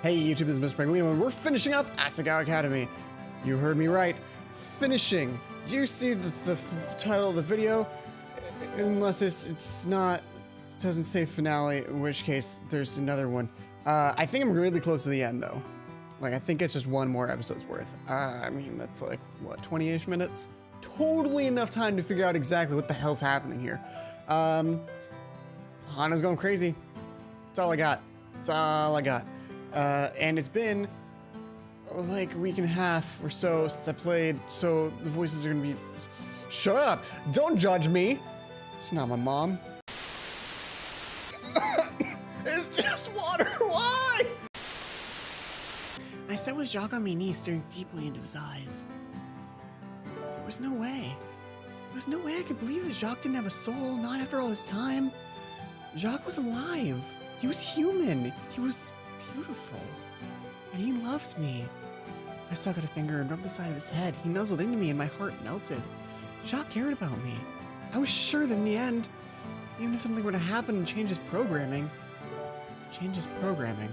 Hey YouTube, this is Mr. Penguino, and we're finishing up Asagao Academy. You heard me right. Finishing. Do you see the title of the video? Unless it's not, it doesn't say finale, in which case there's another one. I think I'm really close to the end though. Like, I think it's just one more episode's worth. I mean, that's like, what, 20-ish minutes? Totally enough time to figure out exactly what the hell's happening here. Hana's going crazy. That's all I got. That's all I got. And it's been like a week and a half or so since I played, so the voices are gonna be... Shut up! Don't judge me! It's not my mom. It's just water, why? I sat with Jacques on my knee, staring deeply into his eyes. There was no way. There was no way I could believe that Jacques didn't have a soul, not after all this time. Jacques was alive. He was human. He was beautiful. And he loved me. I stuck out a finger and rubbed the side of his head. He nuzzled into me and my heart melted. Jacques cared about me. I was sure that in the end, even if something were to happen and change his programming... Change his programming.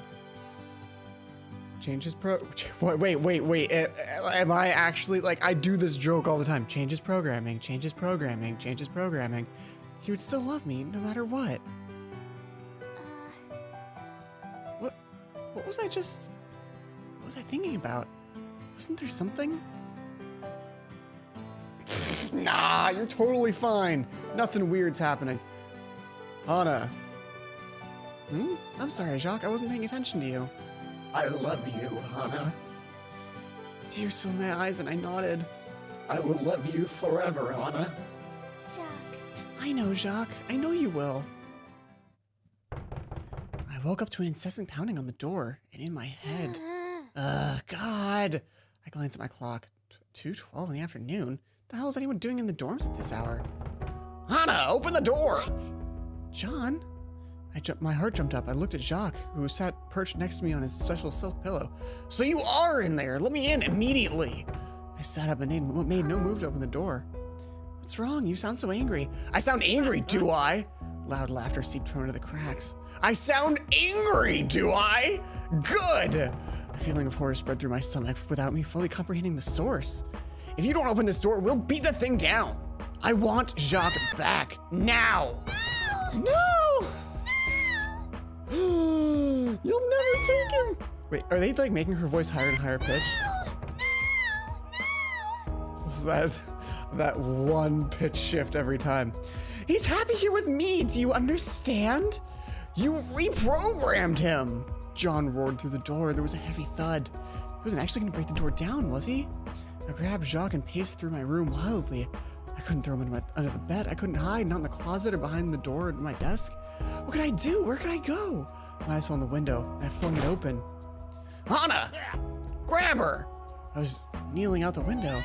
Wait. Am I actually, like, I do this joke all the time. Change his programming, change his programming, change his programming. He would still love me no matter what. What was I thinking about? Wasn't there something? Nah, you're totally fine. Nothing weird's happening. Hana. I'm sorry, Jacques. I wasn't paying attention to you. I love you, Hana. Tears filled my eyes and I nodded. I will love you forever, Hana. Jacques. I know, Jacques. I know you will. I woke up to an incessant pounding on the door and in my head. God. I glanced at my clock. 2:12 in the afternoon? The hell is anyone doing in the dorms at this hour? Hana, open the door! What? John? My heart jumped up. I looked at Jacques, who sat perched next to me on his special silk pillow. So you are in there! Let me in immediately! I sat up and made no move to open the door. What's wrong? You sound so angry. I sound angry, do I? Loud laughter seeped from under the cracks. I sound angry, do I? Good! A feeling of horror spread through my stomach without me fully comprehending the source. If you don't open this door, we'll beat the thing down. I want Jacques back. Now! No! You'll never take him! Wait, are they like making her voice higher and higher pitch? That one pitch shift every time. He's happy here with me, do you understand? You reprogrammed him! John roared through the door. There was a heavy thud. He wasn't actually going to break the door down, was he? I grabbed Jacques and paced through my room wildly. I couldn't throw him under the bed. I couldn't hide, not in the closet or behind the door at my desk. What could I do? Where could I go? My eyes fell on the window, and I flung it open. Hana! Grab her! I was kneeling out the window.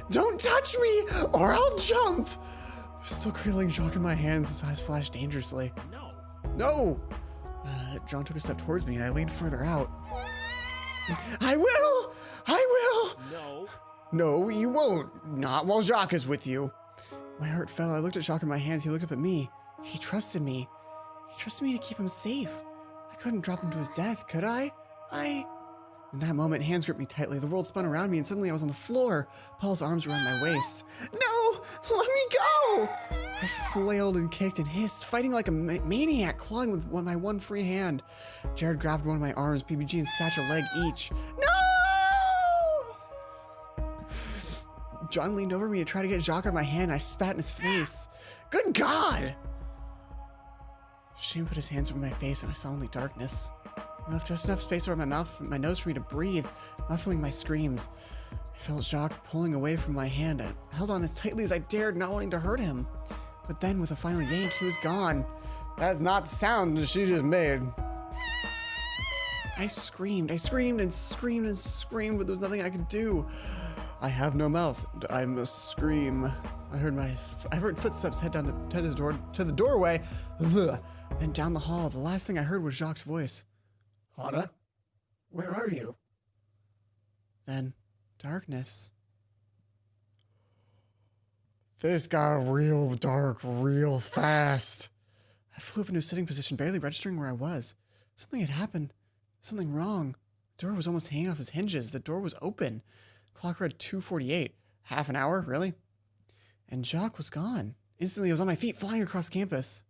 Don't touch me, or I'll jump! I was still cradling Jacques in my hands, his eyes flashed dangerously. No! John took a step towards me, and I leaned further out. I will! No, you won't. Not while Jacques is with you. My heart fell. I looked at Jacques in my hands. He looked up at me. He trusted me. He trusted me to keep him safe. I couldn't drop him to his death, could I? In that moment, hands gripped me tightly. The world spun around me, and suddenly I was on the floor. Paul's arms were around my waist. No! Let me go! I flailed and kicked and hissed, fighting like a maniac, clawing with my one free hand. Jared grabbed one of my arms, PBG and Satch a leg each. No! John leaned over me to try to get Jacques out of my hand. I spat in his face. Good God! Shane put his hands over my face and I saw only darkness. He left just enough space over my mouth and my nose for me to breathe, muffling my screams. I felt Jacques pulling away from my hand. I held on as tightly as I dared, not wanting to hurt him. But then, with a final yank, he was gone. That's not the sound that she just made. I screamed and screamed, but there was nothing I could do. I have no mouth. I must scream. I heard footsteps head down to the doorway. Ugh. Then down the hall, the last thing I heard was Jacques' voice. Hana? Where are you? Then, darkness. This got real dark real fast. I flew up into a sitting position, barely registering where I was. Something had happened. Something wrong. The door was almost hanging off its hinges. The door was open. Clock read 2:48. Half an hour? Really? And Jacques was gone. Instantly, I was on my feet, flying across campus.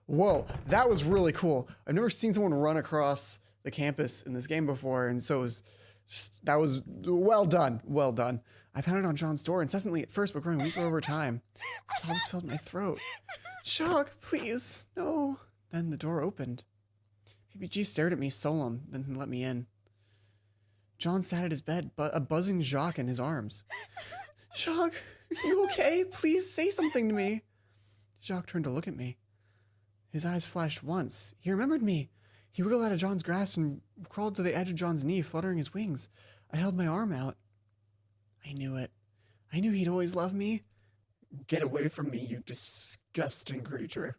Whoa, that was really cool. I've never seen someone run across the campus in this game before, and so that was well done. Well done. I pounded on John's door incessantly at first, but growing weaker over time. Sobs filled my throat. Jacques, please, no. Then the door opened. PPG stared at me solemn, then let me in. John sat at his bed, a buzzing Jacques in his arms. Jacques, are you okay? Please say something to me. Jacques turned to look at me. His eyes flashed once. He remembered me. He wiggled out of John's grasp and crawled to the edge of John's knee, fluttering his wings. I held my arm out. I knew it. I knew he'd always love me. Get away from me, you disgusting creature.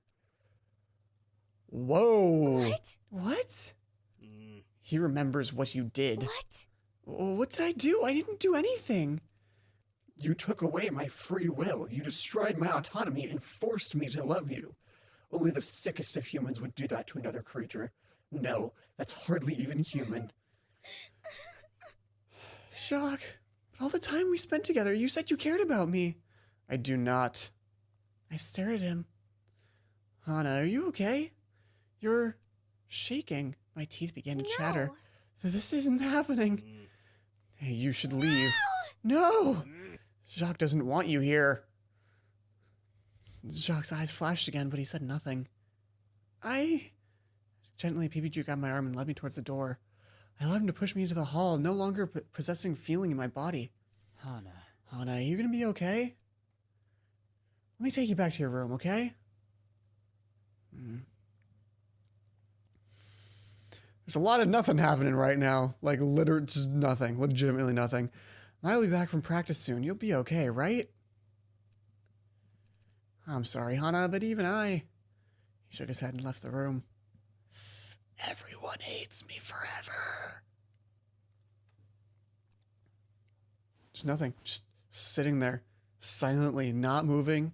Whoa. What? What? He remembers what you did. What? What did I do? I didn't do anything. You took away my free will. You destroyed my autonomy and forced me to love you. Only the sickest of humans would do that to another creature. No, that's hardly even human. Jacques, but all the time we spent together, you said you cared about me. I do not. I stared at him. Hana, are you okay? You're shaking. My teeth began to chatter. This isn't happening. Hey, you should leave. No! Jacques doesn't want you here. Jacques' eyes flashed again, but he said nothing. Gently, PPG grabbed my arm and led me towards the door. I allowed him to push me into the hall, no longer possessing feeling in my body. Hana, are you gonna be okay? Let me take you back to your room, okay? There's a lot of nothing happening right now. Like, literally just nothing. Legitimately nothing. I'll be back from practice soon. You'll be okay, right? I'm sorry, Hana, but even I... He shook his head and left the room. Everyone hates me forever. Just nothing. Just sitting there, silently, not moving.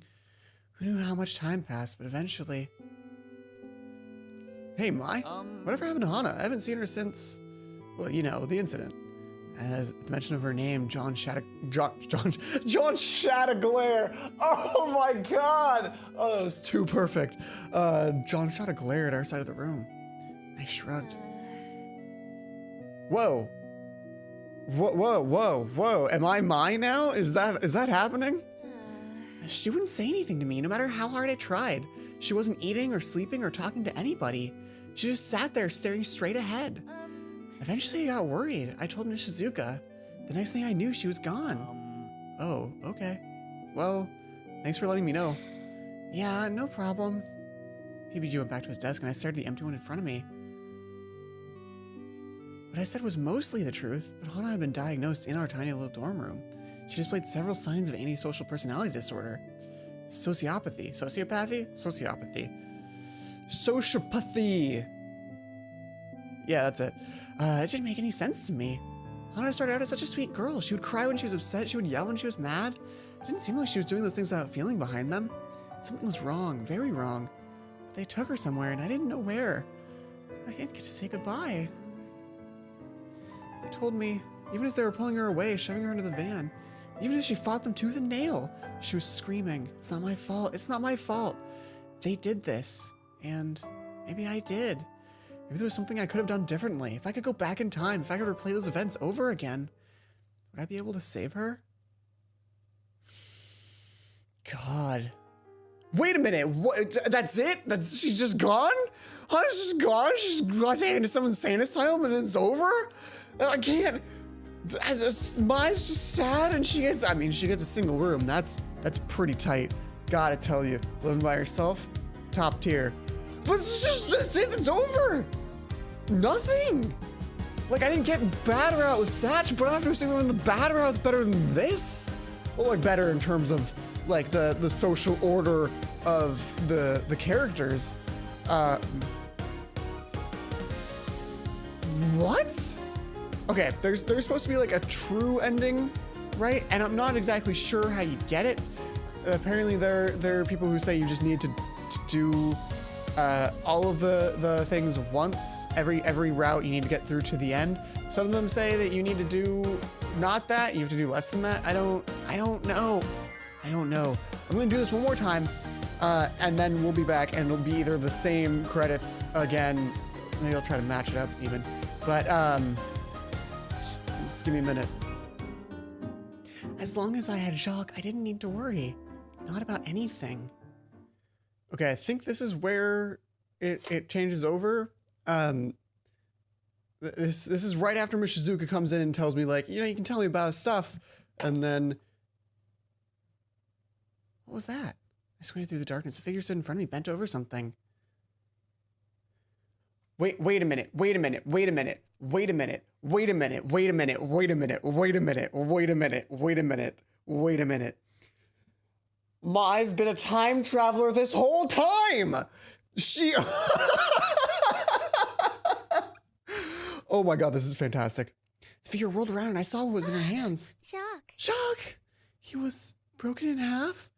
Who knew how much time passed, but eventually... Hey, Mai. Whatever happened to Hana? I haven't seen her since... Well, you know, the incident. As at the mention of her name, John Shadaglair. Oh my god! Oh, that was too perfect. John Shadaglair at our side of the room. I shrugged. Whoa. Whoa. Am I Mai now? Is that happening? She wouldn't say anything to me, no matter how hard I tried. She wasn't eating or sleeping or talking to anybody. She just sat there staring straight ahead. Eventually I got worried. I told Miss Shizuka. The next thing I knew, she was gone. Oh, okay. Well, thanks for letting me know. Yeah, no problem. PPG went back to his desk and I stared at the empty one in front of me. What I said was mostly the truth, but Hana had been diagnosed in our tiny little dorm room. She displayed several signs of antisocial personality disorder. Sociopathy. Sociopathy? Sociopathy. Sociopathy! Yeah, that's it. It didn't make any sense to me. Hana started out as such a sweet girl. She would cry when she was upset. She would yell when she was mad. It didn't seem like she was doing those things without feeling behind them. Something was wrong, very wrong. But they took her somewhere and I didn't know where. I didn't get to say goodbye. They told me, even as they were pulling her away, shoving her into the van, even as she fought them tooth and nail, she was screaming, "It's not my fault. It's not my fault. They did this. And maybe I did. Maybe there was something I could have done differently. If I could go back in time, if I could replay those events over again, would I be able to save her?" God. Wait a minute. What? That's it? She's just gone? Hana's just gone? She's got taken to some insane asylum and it's over? I can't. Mai's just sad and she gets a single room. That's pretty tight. Gotta tell you, living by herself, top tier. But that's it, it's over. Nothing. Like, I didn't get bad route with Satch, but after seeing the bad route's better than this. Well, like, better in terms of like the social order of the characters. What? Okay, there's supposed to be like a true ending, right? And I'm not exactly sure how you get it. Apparently there are people who say you just need to do all of the things once. Every route you need to get through to the end. Some of them say that you need to do not that. You have to do less than that. I don't know. I'm gonna do this one more time, and then we'll be back, and it'll be either the same credits again. Maybe I'll try to match it up even. But just give me a minute. As long as I had Jacques, I didn't need to worry. Not about anything. Okay, I think this is where it changes over. This is right after Mishizuka comes in and tells me, like, you can tell me about stuff. And then... What was that? I squinted through the darkness. A figure stood in front of me, bent over something. Wait a minute. Mai's been a time traveler this whole time! She... Oh my god, this is fantastic. The figure whirled around and I saw what was in her hands. Jacques! He was broken in half,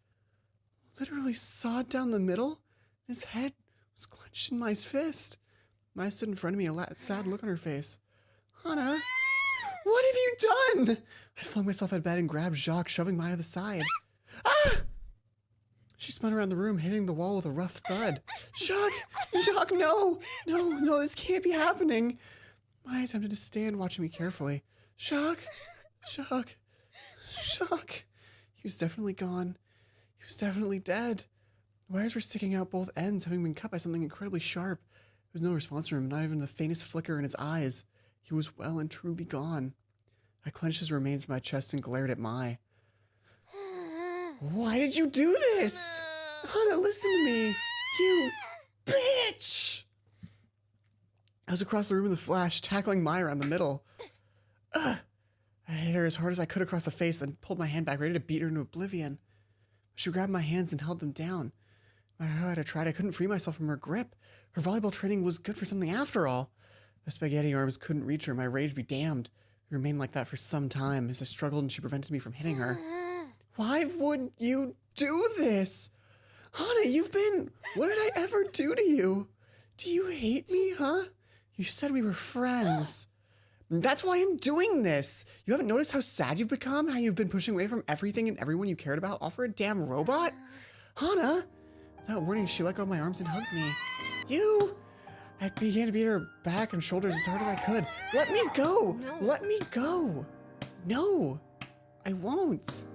literally sawed down the middle. His head was clenched in Mai's fist. Mai stood in front of me, a sad look on her face. Hana, what have you done? I flung myself out of bed and grabbed Jacques, shoving Mai to the side. Ah! She spun around the room, hitting the wall with a rough thud. Jacques, no, this can't be happening. Mai attempted to stand, watching me carefully. Jacques. He was definitely gone. He was definitely dead. The wires were sticking out both ends, having been cut by something incredibly sharp. There was no response from him, not even the faintest flicker in his eyes. He was well and truly gone. I clenched his remains in my chest and glared at Mai. Why did you do this? Hana, listen to me. You bitch! I was across the room in the flash, tackling Mai around the middle. I hit her as hard as I could across the face, then pulled my hand back, ready to beat her into oblivion. She grabbed my hands and held them down. No matter how hard I tried, I couldn't free myself from her grip. Her volleyball training was good for something after all. My spaghetti arms couldn't reach her, my rage be damned. It remained like that for some time as I struggled and she prevented me from hitting her. Why would you do this? Hana, what did I ever do to you? Do you hate me, huh? You said we were friends. That's why I'm doing this. You haven't noticed how sad you've become? How you've been pushing away from everything and everyone you cared about, all for a damn robot? Hana! Without warning, she let go of my arms and hugged me. I began to beat her back and shoulders as hard as I could. Let me go! No. Let me go! No, I won't.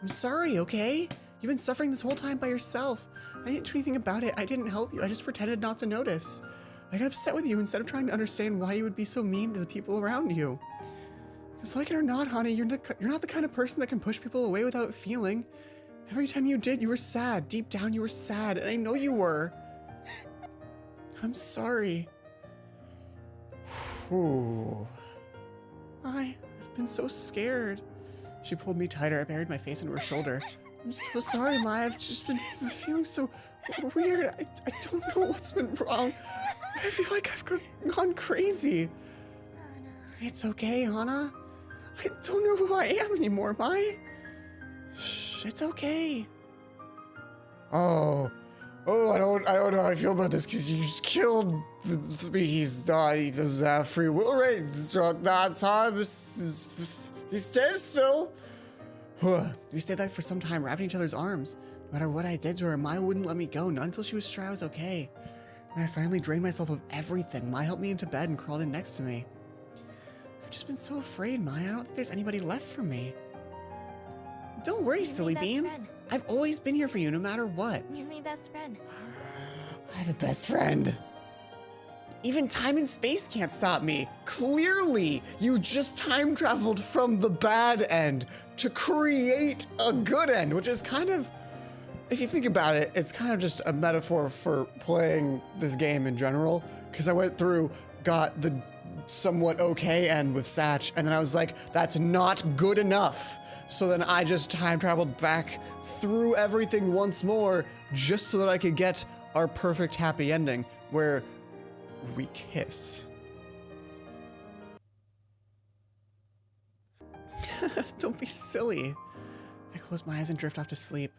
I'm sorry, okay? You've been suffering this whole time by yourself. I didn't do anything about it. I didn't help you. I just pretended not to notice. I got upset with you instead of trying to understand why you would be so mean to the people around you. Because like it or not, honey, you're not the kind of person that can push people away without feeling. Every time you did, you were sad. Deep down, you were sad, and I know you were. I'm sorry. Whew. I've been so scared. She pulled me tighter. I buried my face into her shoulder. I'm so sorry, Mai. I've just been feeling so weird. I don't know what's been wrong. I feel like I've gone crazy. Hana. It's okay, Hana. I don't know who I am anymore, Mai. Shh, it's okay. Oh, I don't know how I feel about this because you just killed me. He doesn't have free will, right? It's not that time. He stays still. We stayed there for some time, wrapped in each other's arms. No matter what I did to her, Mai wouldn't let me go, not until she was sure I was okay. When I finally drained myself of everything, Mai helped me into bed and crawled in next to me. I've just been so afraid, Mai. I don't think there's anybody left for me. Don't worry, silly bean. I've always been here for you, no matter what. You're my best friend. I have a best friend. Even time and space can't stop me. Clearly, you just time traveled from the bad end to create a good end, which is kind of, if you think about it, it's kind of just a metaphor for playing this game in general. Because I went through, got the somewhat okay end with Satch, and then I was like, that's not good enough. So then I just time traveled back through everything once more, just so that I could get our perfect happy ending, where we kiss. Don't be silly. I close my eyes and drift off to sleep.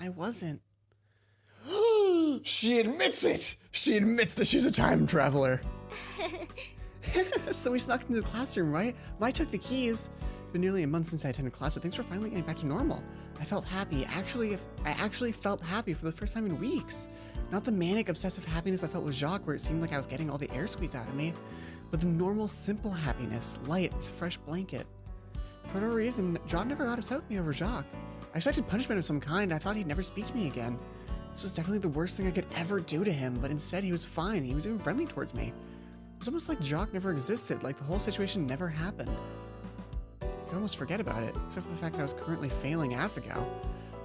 I wasn't. She admits it! She admits that she's a time traveler. So we snuck into the classroom, right? I took the keys. It's been nearly a month since I attended class, but things were finally getting back to normal. I felt happy. I actually felt happy for the first time in weeks. Not the manic, obsessive happiness I felt with Jacques, where it seemed like I was getting all the air squeezed out of me, but the normal, simple happiness, light as a fresh blanket. For no reason, John never got upset with me over Jacques. I expected punishment of some kind. I thought he'd never speak to me again. This was definitely the worst thing I could ever do to him, but instead he was fine. He was even friendly towards me. It was almost like Jacques never existed, like the whole situation never happened. I could almost forget about it, except for the fact that I was currently failing Asagao.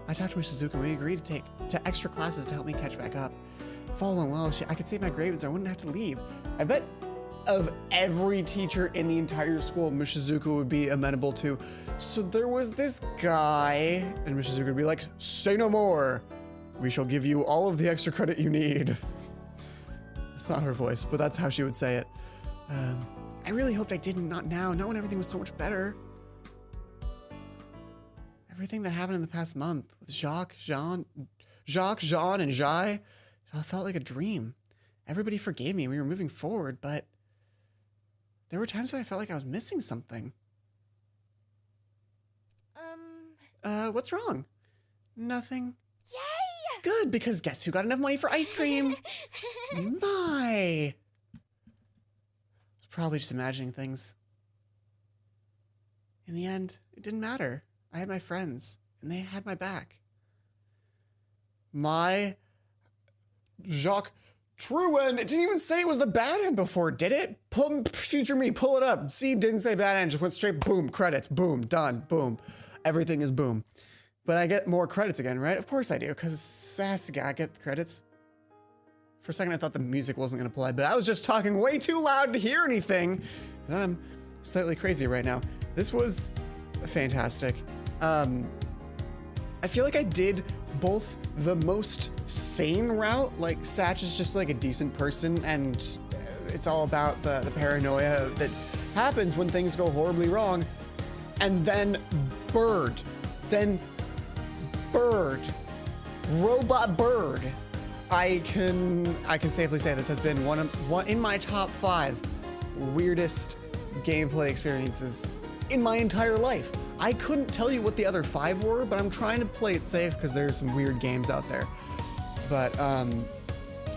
I talked to Miss Shizuka and we agreed to take extra classes to help me catch back up. If all went well, I could save my grades and I wouldn't have to leave. I bet of every teacher in the entire school, Miss Shizuka would be amenable to. So there was this guy, and Miss Shizuka would be like, say no more. We shall give you all of the extra credit you need. It's not her voice, but that's how she would say it. I really hoped I didn't, not now, not when everything was so much better. Everything that happened in the past month with Jacques, Jean, and Jai, it all felt like a dream. Everybody forgave me and we were moving forward, but there were times when I felt like I was missing something. What's wrong? Nothing. Yay! Good, because guess who got enough money for ice cream? My! I was probably just imagining things. In the end, it didn't matter. I had my friends, and they had my back. My Jacques True End. It didn't even say it was the bad end before, did it? Future me, pull it up. See, didn't say bad end, just went straight boom, credits, boom, done, boom. Everything is boom. But I get more credits again, right? Of course I do, because Asagao, I get the credits. For a second I thought the music wasn't going to play, but I was just talking way too loud to hear anything. I'm slightly crazy right now. This was fantastic. I feel like I did both the most sane route, like Satch is just like a decent person and it's all about the paranoia that happens when things go horribly wrong, and then Bird, Robot Bird. I can safely say this has been one in my top 5 weirdest gameplay experiences in my entire life. I couldn't tell you what the other 5 were, but I'm trying to play it safe because there's some weird games out there. But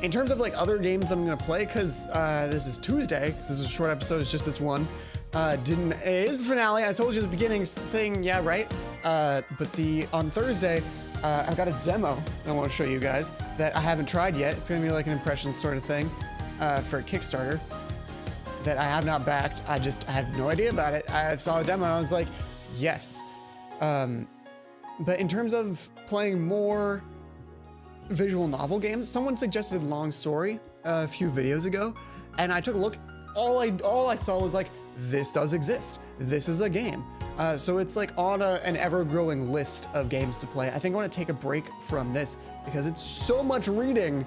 in terms of like other games I'm gonna play, because this is Tuesday, because this is a short episode, it's just this one. It is the finale. I told you the beginning thing, yeah, right. But on Thursday, I've got a demo I want to show you guys that I haven't tried yet. It's gonna be like an impression sort of thing for a Kickstarter that I have not backed. I had no idea about it. I saw the demo and I was like, yes. But in terms of playing more visual novel games, someone suggested Long Story a few videos ago, and I took a look. All I saw was like, this does exist. This is a game. So it's like on an ever-growing list of games to play. I think I want to take a break from this because it's so much reading.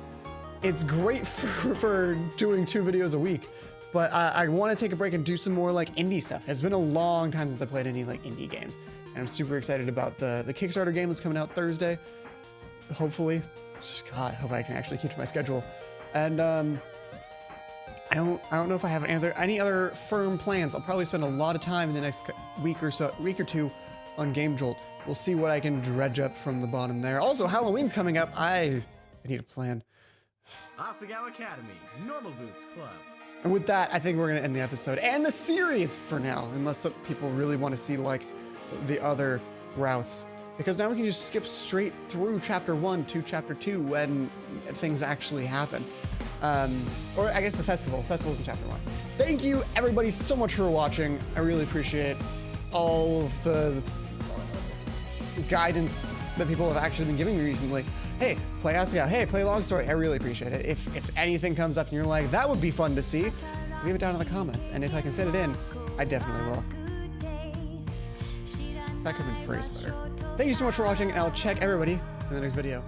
It's great for doing 2 videos a week, but I want to take a break and do some more like indie stuff. It's been a long time since I played any like indie games, and I'm super excited about the Kickstarter game that's coming out Thursday. Hopefully, God, I hope I can actually keep to my schedule. And I don't know if I have any other firm plans. I'll probably spend a lot of time in the next week or 2 on Game Jolt. We'll see what I can dredge up from the bottom there. Also, Halloween's coming up. I need a plan. Asagao Academy, Normal Boots Club. And with that, I think we're gonna end the episode and the series for now, unless some people really want to see like the other routes. Because now we can just skip straight through chapter 1 to chapter 2 when things actually happen. Or I guess the festival. Festival's in chapter 1. Thank you everybody so much for watching. I really appreciate all of the guidance that people have actually been giving me recently. Hey, play Asagao. Hey, play Long Story. I really appreciate it. If anything comes up and you're like, that would be fun to see, leave it down in the comments. And if I can fit it in, I definitely will. That could have been phrased better. Thank you so much for watching, and I'll check everybody in the next video.